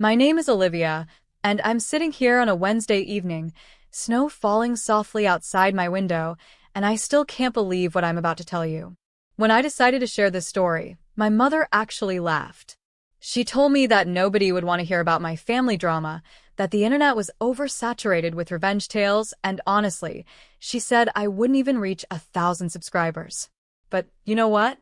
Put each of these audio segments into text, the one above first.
My name is Olivia, and I'm sitting here on a Wednesday evening, snow falling softly outside my window, and I still can't believe what I'm about to tell you. When I decided to share this story, my mother actually laughed. She told me that nobody would want to hear about my family drama, that the internet was oversaturated with revenge tales, and honestly, she said I wouldn't even reach 1,000 subscribers. But you know what?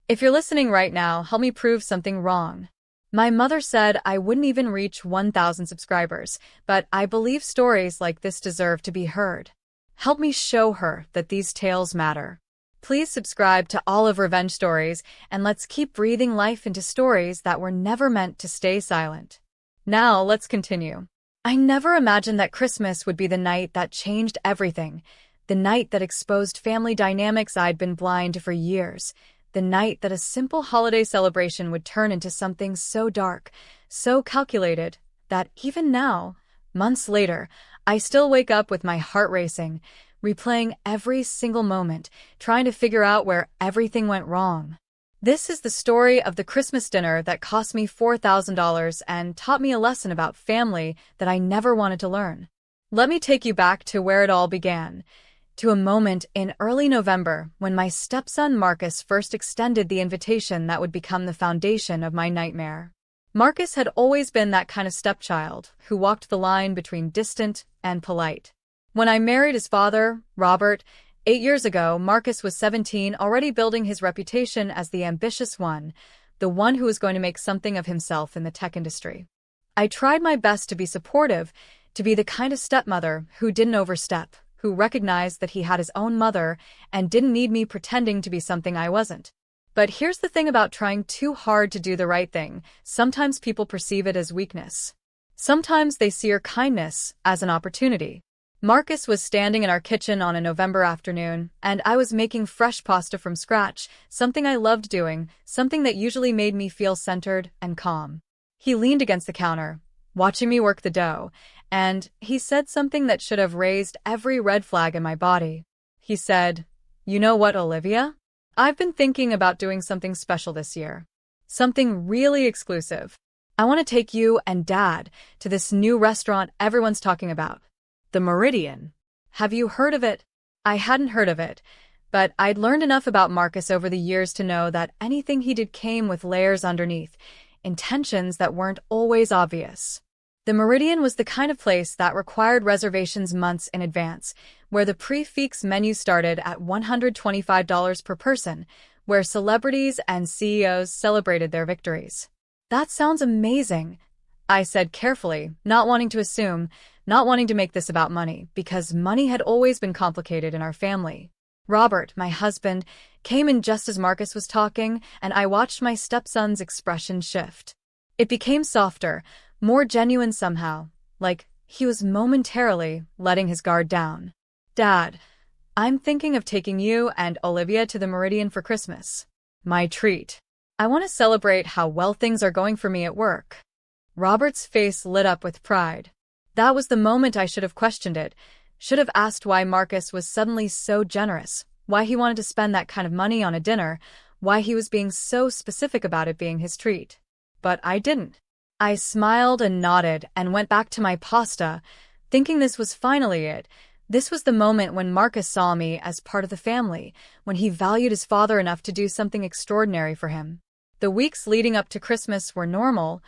If you're listening right now, help me prove something wrong. My mother said I wouldn't even reach 1,000 subscribers, but I believe stories like this deserve to be heard. Help me show her that these tales matter. Please subscribe to Olive Revenge Stories, and let's keep breathing life into stories that were never meant to stay silent. Now, let's continue. I never imagined that Christmas would be the night that changed everything, the night that exposed family dynamics I'd been blind to for years, the night that a simple holiday celebration would turn into something so dark, so calculated, that even now, months later, I still wake up with my heart racing, replaying every single moment, trying to figure out where everything went wrong. This is the story of the Christmas dinner that cost me $4,000 and taught me a lesson about family that I never wanted to learn. Let me take you back to where it all began, to a moment in early November when my stepson Marcus first extended the invitation that would become the foundation of my nightmare. Marcus had always been that kind of stepchild who walked the line between distant and polite. When I married his father, Robert, 8 years ago, Marcus was 17, already building his reputation as the ambitious one, the one who was going to make something of himself in the tech industry. I tried my best to be supportive, to be the kind of stepmother who didn't overstep, who recognized that he had his own mother and didn't need me pretending to be something I wasn't. But here's the thing about trying too hard to do the right thing. Sometimes people perceive it as weakness. Sometimes they see your kindness as an opportunity. Marcus was standing in our kitchen on a November afternoon, and I was making fresh pasta from scratch, something I loved doing, something that usually made me feel centered and calm. He leaned against the counter, watching me work the dough, and he said something that should have raised every red flag in my body. He said, "You know what, Olivia? I've been thinking about doing something special this year. Something really exclusive. I want to take you and Dad to this new restaurant everyone's talking about. The Meridian. Have you heard of it?" I hadn't heard of it, but I'd learned enough about Marcus over the years to know that anything he did came with layers underneath, intentions that weren't always obvious. The Meridian was the kind of place that required reservations months in advance, where the prix-fixe menu started at $125 per person, where celebrities and CEOs celebrated their victories. That sounds amazing, I said carefully, not wanting to assume, not wanting to make this about money, because money had always been complicated in our family. Robert, my husband, came in just as Marcus was talking, and I watched my stepson's expression shift. It became softer, more genuine somehow, like he was momentarily letting his guard down. "Dad, I'm thinking of taking you and Olivia to the Meridian for Christmas. My treat. I want to celebrate how well things are going for me at work." Robert's face lit up with pride. That was the moment I should have questioned it, should have asked why Marcus was suddenly so generous, why he wanted to spend that kind of money on a dinner, why he was being so specific about it being his treat. But I didn't. I smiled and nodded and went back to my pasta, thinking this was finally it. This was the moment when Marcus saw me as part of the family, when he valued his father enough to do something extraordinary for him. The weeks leading up to Christmas were normal,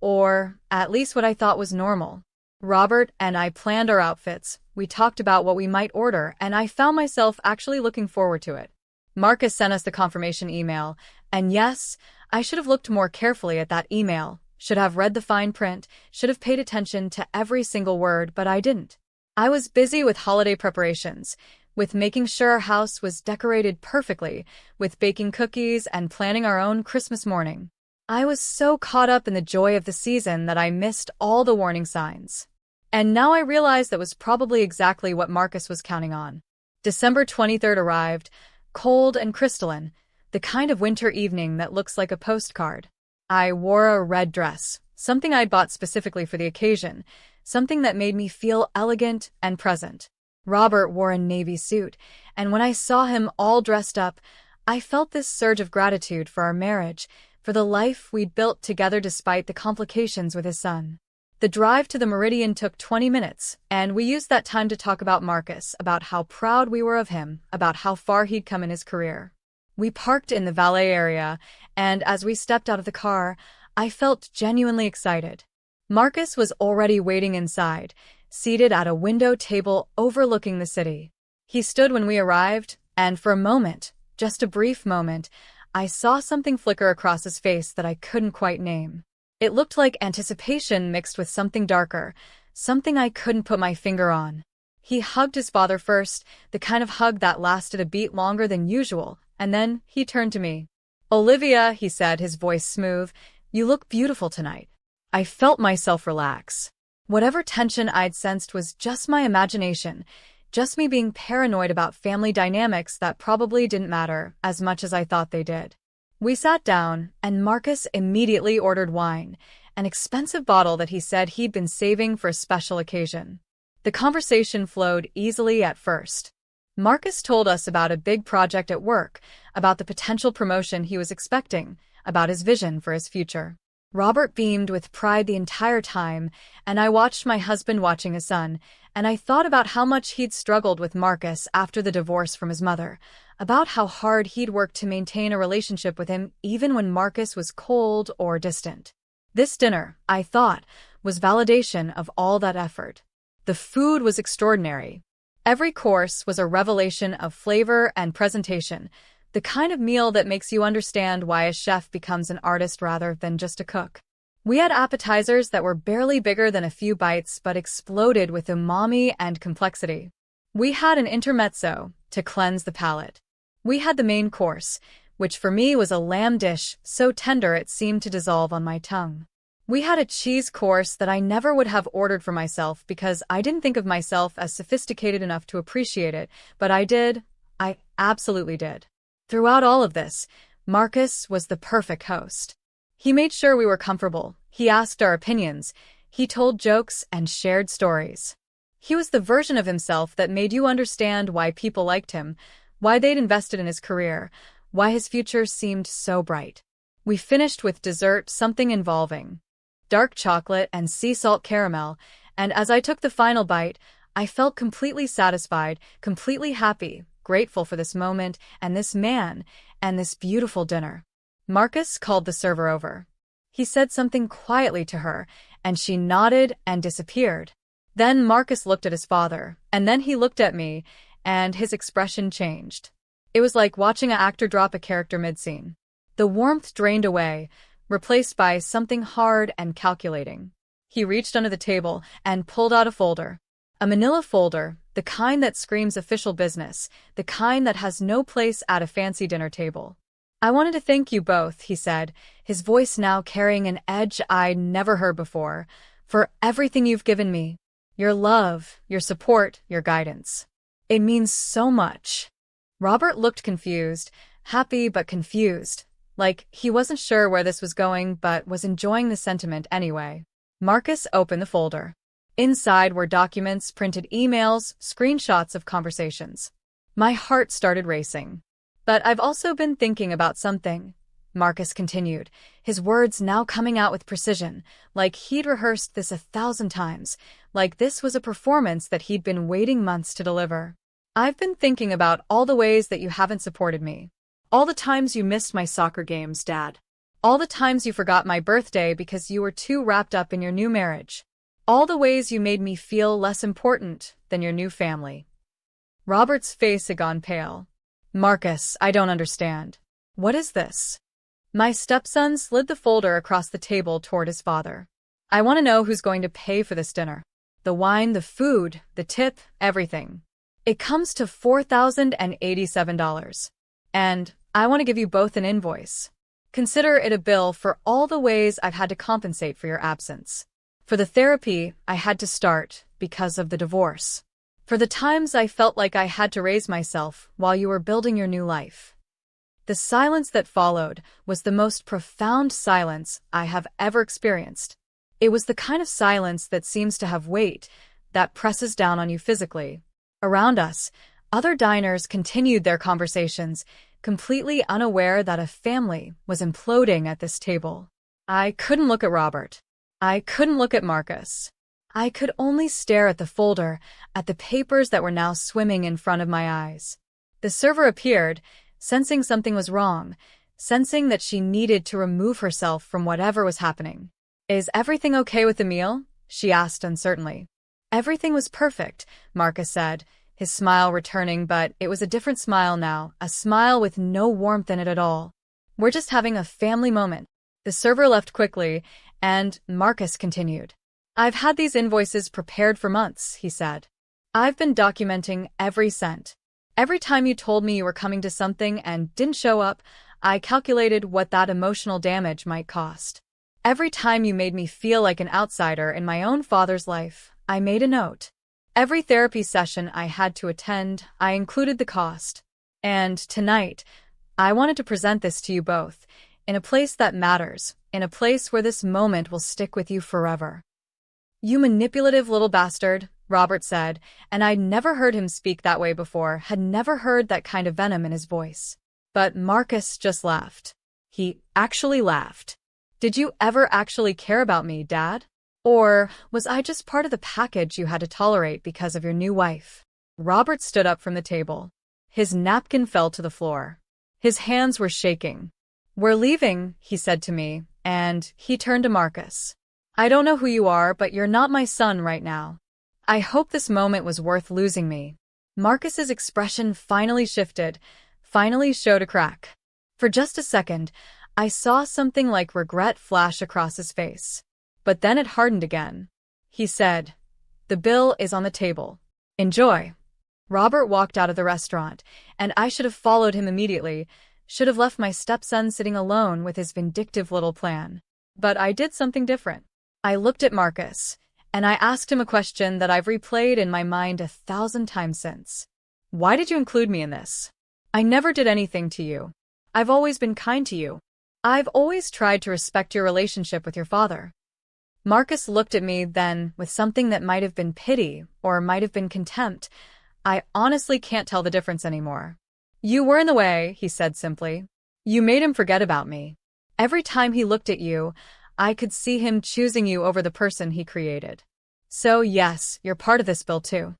or at least what I thought was normal. Robert and I planned our outfits, we talked about what we might order, and I found myself actually looking forward to it. Marcus sent us the confirmation email, and yes, I should have looked more carefully at that email, should have read the fine print, should have paid attention to every single word, but I didn't. I was busy with holiday preparations, with making sure our house was decorated perfectly, with baking cookies and planning our own Christmas morning. I was so caught up in the joy of the season that I missed all the warning signs. And now I realize that was probably exactly what Marcus was counting on. December 23rd arrived, cold and crystalline, the kind of winter evening that looks like a postcard. I wore a red dress, something I'd bought specifically for the occasion, something that made me feel elegant and present. Robert wore a navy suit, and when I saw him all dressed up, I felt this surge of gratitude for our marriage, for the life we'd built together despite the complications with his son. The drive to the Meridian took 20 minutes, and we used that time to talk about Marcus, about how proud we were of him, about how far he'd come in his career. We parked in the valet area, and as we stepped out of the car, I felt genuinely excited. Marcus was already waiting inside, seated at a window table overlooking the city. He stood when we arrived, and for a moment, just a brief moment, I saw something flicker across his face that I couldn't quite name. It looked like anticipation mixed with something darker, something I couldn't put my finger on. He hugged his father first, the kind of hug that lasted a beat longer than usual, and then he turned to me. "Olivia," he said, his voice smooth, "you look beautiful tonight." I felt myself relax. Whatever tension I'd sensed was just my imagination, just me being paranoid about family dynamics that probably didn't matter as much as I thought they did. We sat down, and Marcus immediately ordered wine, an expensive bottle that he said he'd been saving for a special occasion. The conversation flowed easily at first. Marcus told us about a big project at work, about the potential promotion he was expecting, about his vision for his future. Robert beamed with pride the entire time, and I watched my husband watching his son, and I thought about how much he'd struggled with Marcus after the divorce from his mother, about how hard he'd worked to maintain a relationship with him even when Marcus was cold or distant. This dinner, I thought, was validation of all that effort. The food was extraordinary. Every course was a revelation of flavor and presentation, the kind of meal that makes you understand why a chef becomes an artist rather than just a cook. We had appetizers that were barely bigger than a few bites but exploded with umami and complexity. We had an intermezzo to cleanse the palate. We had the main course, which for me was a lamb dish so tender it seemed to dissolve on my tongue. We had a cheese course that I never would have ordered for myself because I didn't think of myself as sophisticated enough to appreciate it, but I did. I absolutely did. Throughout all of this, Marcus was the perfect host. He made sure we were comfortable, he asked our opinions, he told jokes and shared stories. He was the version of himself that made you understand why people liked him, why they'd invested in his career, why his future seemed so bright. We finished with dessert, something involving dark chocolate and sea salt caramel, and as I took the final bite, I felt completely satisfied, completely happy, grateful for this moment and this man and this beautiful dinner. Marcus called the server over. He said something quietly to her, and she nodded and disappeared. Then Marcus looked at his father, and then he looked at me, and his expression changed. It was like watching an actor drop a character mid-scene. The warmth drained away, replaced by something hard and calculating. He reached under the table and pulled out a folder. A manila folder, the kind that screams official business, the kind that has no place at a fancy dinner table. "I wanted to thank you both," he said, his voice now carrying an edge I'd never heard before, "for everything you've given me. Your love, your support, your guidance. It means so much." Robert looked confused, happy but confused, like he wasn't sure where this was going but was enjoying the sentiment anyway. Marcus opened the folder. Inside were documents, printed emails, screenshots of conversations. My heart started racing. "But I've also been thinking about something," Marcus continued, his words now coming out with precision, like he'd rehearsed this 1,000 times, like this was a performance that he'd been waiting months to deliver. "I've been thinking about all the ways that you haven't supported me. All the times you missed my soccer games, Dad. All the times you forgot my birthday because you were too wrapped up in your new marriage. All the ways you made me feel less important than your new family." Robert's face had gone pale. "Marcus, I don't understand. What is this?" My stepson slid the folder across the table toward his father. "I want to know who's going to pay for this dinner. The wine, the food, the tip, everything. It comes to $4,087. And I want to give you both an invoice. Consider it a bill for all the ways I've had to compensate for your absence. For the therapy I had to start because of the divorce. For the times I felt like I had to raise myself while you were building your new life." The silence that followed was the most profound silence I have ever experienced. It was the kind of silence that seems to have weight, that presses down on you physically. Around us, other diners continued their conversations, completely unaware that a family was imploding at this table. I couldn't look at Robert. I couldn't look at Marcus. I could only stare at the folder, at the papers that were now swimming in front of my eyes. The server appeared, sensing something was wrong, sensing that she needed to remove herself from whatever was happening. "Is everything okay with the meal?" she asked uncertainly. "Everything was perfect," Marcus said, his smile returning, but it was a different smile now, a smile with no warmth in it at all. "We're just having a family moment." The server left quickly, and Marcus continued. "I've had these invoices prepared for months," he said. "I've been documenting every cent. Every time you told me you were coming to something and didn't show up, I calculated what that emotional damage might cost. Every time you made me feel like an outsider in my own father's life, I made a note. Every therapy session I had to attend, I included the cost. And tonight, I wanted to present this to you both, in a place that matters, in a place where this moment will stick with you forever." "You manipulative little bastard," Robert said, and I'd never heard him speak that way before, had never heard that kind of venom in his voice. But Marcus just laughed. He actually laughed. "Did you ever actually care about me, Dad? Or was I just part of the package you had to tolerate because of your new wife?" Robert stood up from the table. His napkin fell to the floor. His hands were shaking. "We're leaving," he said to me, and he turned to Marcus. "I don't know who you are, but you're not my son right now. I hope this moment was worth losing me." Marcus's expression finally shifted, finally showed a crack. For just a second, I saw something like regret flash across his face. But then it hardened again. He said, "The bill is on the table. Enjoy." Robert walked out of the restaurant, and I should have followed him immediately, should have left my stepson sitting alone with his vindictive little plan. But I did something different. I looked at Marcus, and I asked him a question that I've replayed in my mind 1,000 times since. "Why did you include me in this? I never did anything to you. I've always been kind to you. I've always tried to respect your relationship with your father." Marcus looked at me then with something that might have been pity or might have been contempt. I honestly can't tell the difference anymore. "You were in the way," he said simply. "You made him forget about me. Every time he looked at you, I could see him choosing you over the person he created. So yes, you're part of this bill too."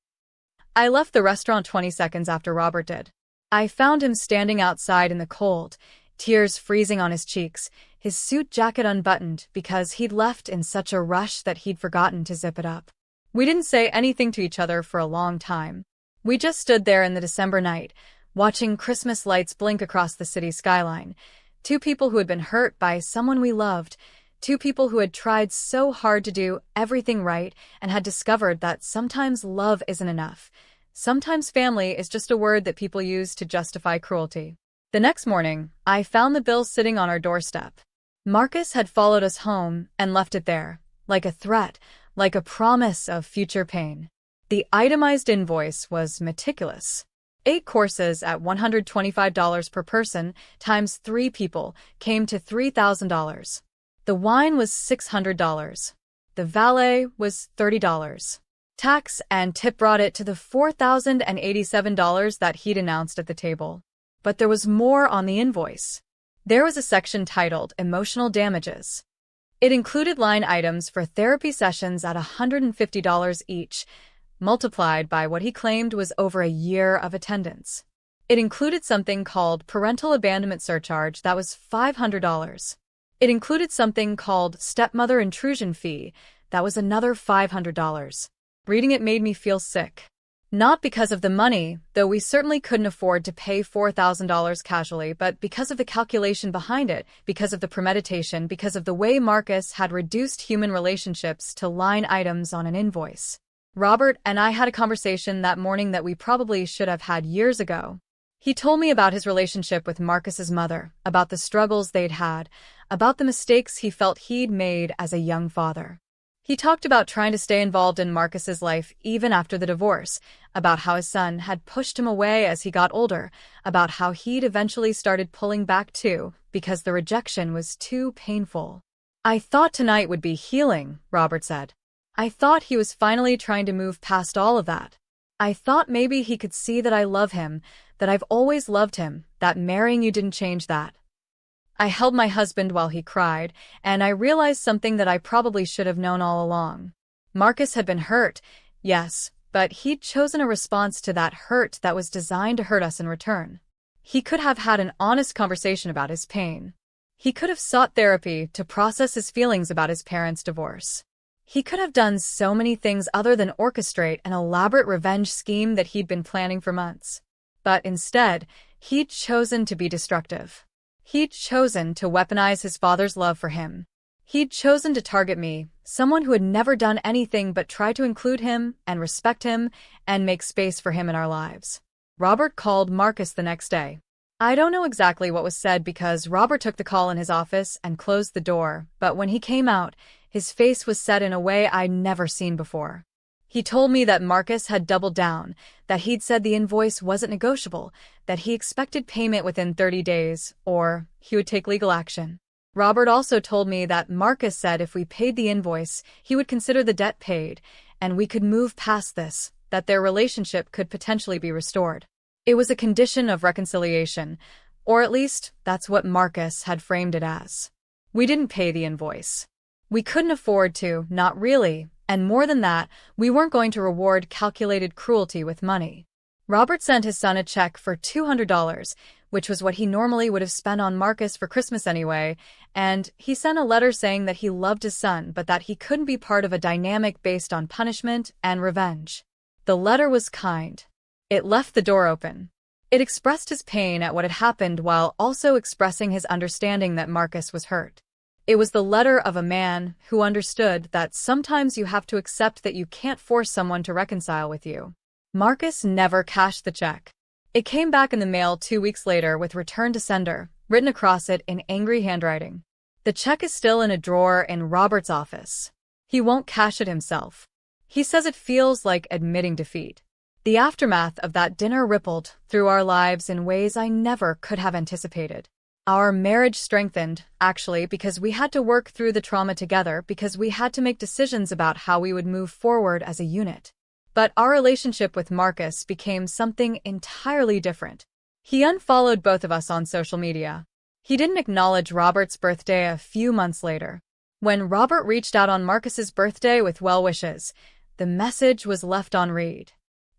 I left the restaurant 20 seconds after Robert did. I found him standing outside in the cold, tears freezing on his cheeks, his suit jacket unbuttoned because he'd left in such a rush that he'd forgotten to zip it up. We didn't say anything to each other for a long time. We just stood there in the December night, watching Christmas lights blink across the city skyline. Two people who had been hurt by someone we loved, two people who had tried so hard to do everything right and had discovered that sometimes love isn't enough. Sometimes family is just a word that people use to justify cruelty. The next morning, I found the bill sitting on our doorstep. Marcus had followed us home and left it there, like a threat, like a promise of future pain. The itemized invoice was meticulous. 8 courses at $125 per person times 3 people came to $3,000. The wine was $600. The valet was $30. Tax and tip brought it to the $4,087 that he'd announced at the table. But there was more on the invoice. There was a section titled Emotional Damages. It included line items for therapy sessions at $150 each, multiplied by what he claimed was over a year of attendance. It included something called Parental Abandonment Surcharge that was $500. It included something called Stepmother Intrusion Fee that was another $500. Reading it made me feel sick. Not because of the money, though we certainly couldn't afford to pay $4,000 casually, but because of the calculation behind it, because of the premeditation, because of the way Marcus had reduced human relationships to line items on an invoice. Robert and I had a conversation that morning that we probably should have had years ago. He told me about his relationship with Marcus's mother, about the struggles they'd had, about the mistakes he felt he'd made as a young father. He talked about trying to stay involved in Marcus's life even after the divorce, about how his son had pushed him away as he got older, about how he'd eventually started pulling back too, because the rejection was too painful. "I thought tonight would be healing," Robert said. "I thought he was finally trying to move past all of that. I thought maybe he could see that I love him, that I've always loved him, that marrying you didn't change that. I held my husband while he cried, and I realized something that I probably should have known all along. Marcus had been hurt, yes, but he'd chosen a response to that hurt that was designed to hurt us in return. He could have had an honest conversation about his pain. He could have sought therapy to process his feelings about his parents' divorce. He could have done so many things other than orchestrate an elaborate revenge scheme that he'd been planning for months. But instead, he'd chosen to be destructive. He'd chosen to weaponize his father's love for him. He'd chosen to target me, someone who had never done anything but try to include him and respect him and make space for him in our lives. Robert called Marcus the next day. I don't know exactly what was said because Robert took the call in his office and closed the door, but when he came out, his face was set in a way I'd never seen before. He told me that Marcus had doubled down, that he'd said the invoice wasn't negotiable, that he expected payment within 30 days, or he would take legal action. Robert also told me that Marcus said if we paid the invoice, he would consider the debt paid, and we could move past this, that their relationship could potentially be restored. It was a condition of reconciliation, or at least that's what Marcus had framed it as. We didn't pay the invoice. We couldn't afford to, not really. And more than that, we weren't going to reward calculated cruelty with money. Robert sent his son a check for $200, which was what he normally would have spent on Marcus for Christmas anyway, and he sent a letter saying that he loved his son but that he couldn't be part of a dynamic based on punishment and revenge. The letter was kind. It left the door open. It expressed his pain at what had happened while also expressing his understanding that Marcus was hurt. It was the letter of a man who understood that sometimes you have to accept that you can't force someone to reconcile with you. Marcus never cashed the check. It came back in the mail 2 weeks later with return to sender, written across it in angry handwriting. The check is still in a drawer in Robert's office. He won't cash it himself. He says it feels like admitting defeat. The aftermath of that dinner rippled through our lives in ways I never could have anticipated. Our marriage strengthened, actually, because we had to work through the trauma together, because we had to make decisions about how we would move forward as a unit. But our relationship with Marcus became something entirely different. He unfollowed both of us on social media. He didn't acknowledge Robert's birthday a few months later. When Robert reached out on Marcus's birthday with well wishes, the message was left on read.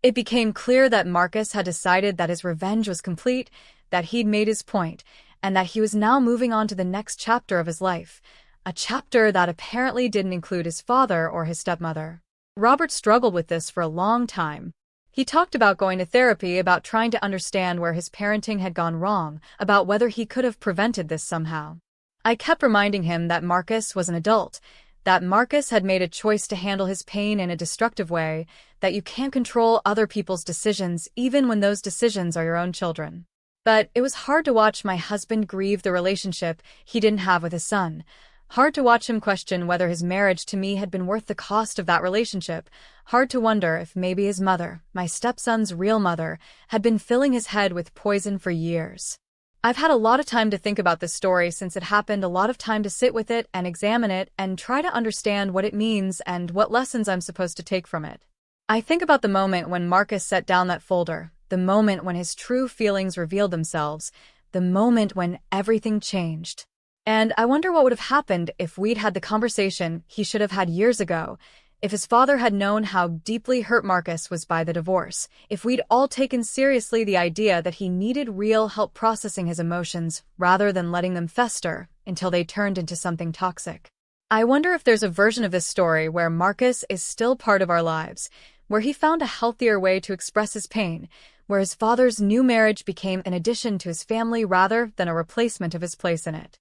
It became clear that Marcus had decided that his revenge was complete, that he'd made his point, and that he was now moving on to the next chapter of his life, a chapter that apparently didn't include his father or his stepmother. Robert struggled with this for a long time. He talked about going to therapy, about trying to understand where his parenting had gone wrong, about whether he could have prevented this somehow. I kept reminding him that Marcus was an adult, that Marcus had made a choice to handle his pain in a destructive way, that you can't control other people's decisions even when those decisions are your own children. But it was hard to watch my husband grieve the relationship he didn't have with his son. Hard to watch him question whether his marriage to me had been worth the cost of that relationship. Hard to wonder if maybe his mother, my stepson's real mother, had been filling his head with poison for years. I've had a lot of time to think about this story since it happened, a lot of time to sit with it and examine it and try to understand what it means and what lessons I'm supposed to take from it. I think about the moment when Marcus set down that folder, the moment when his true feelings revealed themselves, the moment when everything changed. And I wonder what would have happened if we'd had the conversation he should have had years ago, if his father had known how deeply hurt Marcus was by the divorce, if we'd all taken seriously the idea that he needed real help processing his emotions rather than letting them fester until they turned into something toxic. I wonder if there's a version of this story where Marcus is still part of our lives, where he found a healthier way to express his pain, where his father's new marriage became an addition to his family rather than a replacement of his place in it.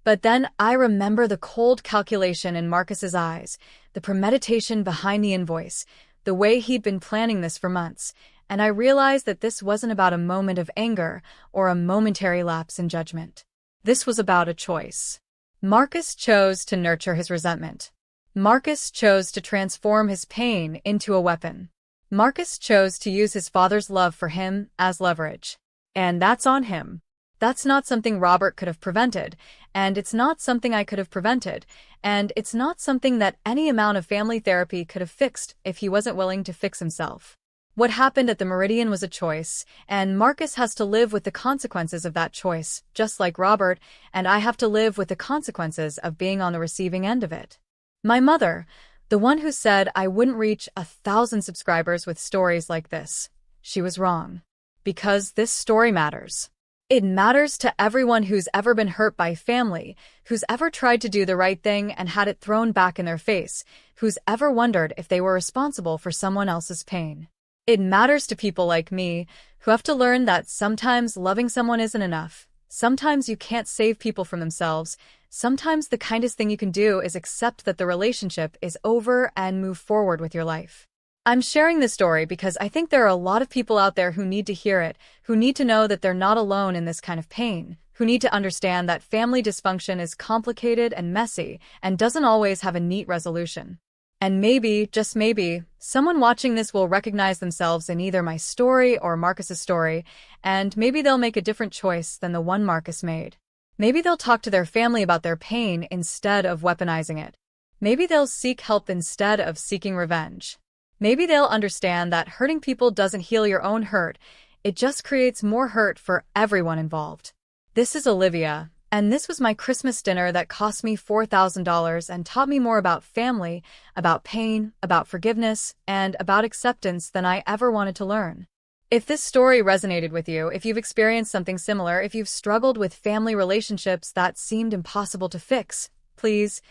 But then I remember the cold calculation in Marcus's eyes, the premeditation behind the invoice, the way he'd been planning this for months, and I realized that this wasn't about a moment of anger or a momentary lapse in judgment. This was about a choice. Marcus chose to nurture his resentment. Marcus chose to transform his pain into a weapon. Marcus chose to use his father's love for him as leverage. And that's on him. That's not something Robert could have prevented, and it's not something I could have prevented, and it's not something that any amount of family therapy could have fixed if he wasn't willing to fix himself. What happened at the Meridian was a choice, and Marcus has to live with the consequences of that choice, just like Robert, and I have to live with the consequences of being on the receiving end of it. My mother, the one who said I wouldn't reach 1,000 subscribers with stories like this, she was wrong. Because this story matters. It matters to everyone who's ever been hurt by family, who's ever tried to do the right thing and had it thrown back in their face, who's ever wondered if they were responsible for someone else's pain. It matters to people like me, who have to learn that sometimes loving someone isn't enough. Sometimes you can't save people from themselves. Sometimes the kindest thing you can do is accept that the relationship is over and move forward with your life. I'm sharing this story because I think there are a lot of people out there who need to hear it, who need to know that they're not alone in this kind of pain, who need to understand that family dysfunction is complicated and messy and doesn't always have a neat resolution. And maybe, just maybe, someone watching this will recognize themselves in either my story or Marcus's story, and maybe they'll make a different choice than the one Marcus made. Maybe they'll talk to their family about their pain instead of weaponizing it. Maybe they'll seek help instead of seeking revenge. Maybe they'll understand that hurting people doesn't heal your own hurt, it just creates more hurt for everyone involved. This is Olivia, and this was my Christmas dinner that cost me $4,000 and taught me more about family, about pain, about forgiveness, and about acceptance than I ever wanted to learn. If this story resonated with you, if you've experienced something similar, if you've struggled with family relationships that seemed impossible to fix, please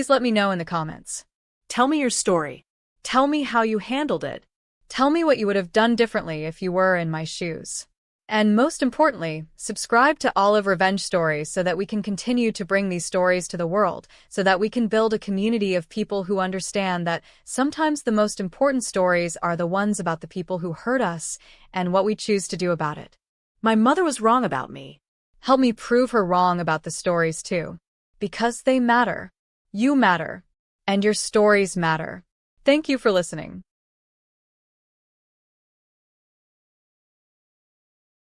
let me know in the comments. Tell me your story. Tell me how you handled it. Tell me what you would have done differently if you were in my shoes. And most importantly, subscribe to Olive Revenge Stories so that we can continue to bring these stories to the world, so that we can build a community of people who understand that sometimes the most important stories are the ones about the people who hurt us and what we choose to do about it. My mother was wrong about me. Help me prove her wrong about the stories too. Because they matter. You matter. And your stories matter. Thank you for listening.